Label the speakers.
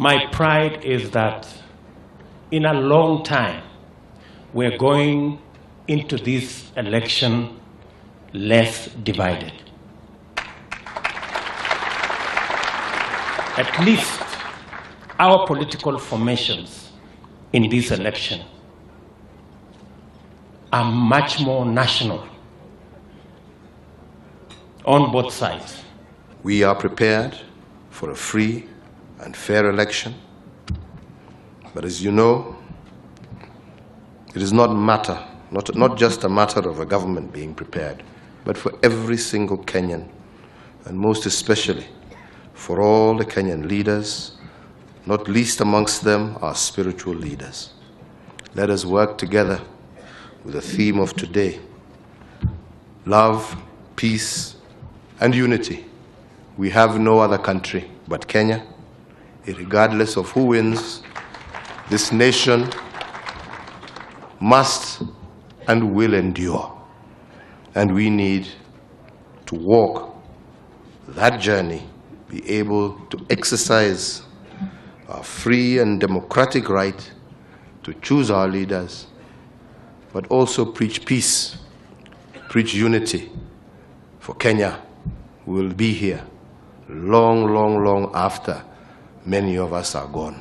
Speaker 1: My pride is that in a long time, we're going into this election less divided. At least our political formations in this election are much more national on both sides.
Speaker 2: We are prepared for a free and fair election. But as you know, it is not just a matter of a government being prepared, but for every single Kenyan, and most especially for all the Kenyan leaders, not least amongst them our spiritual leaders. Let us work together with the theme of today: love, peace, and unity. We have no other country but Kenya. Regardless of who wins, this nation must and will endure. And we need to walk that journey, be able to exercise our free and democratic right to choose our leaders, but also preach peace, preach unity for Kenya, who will be here long, long, long after many of us are gone.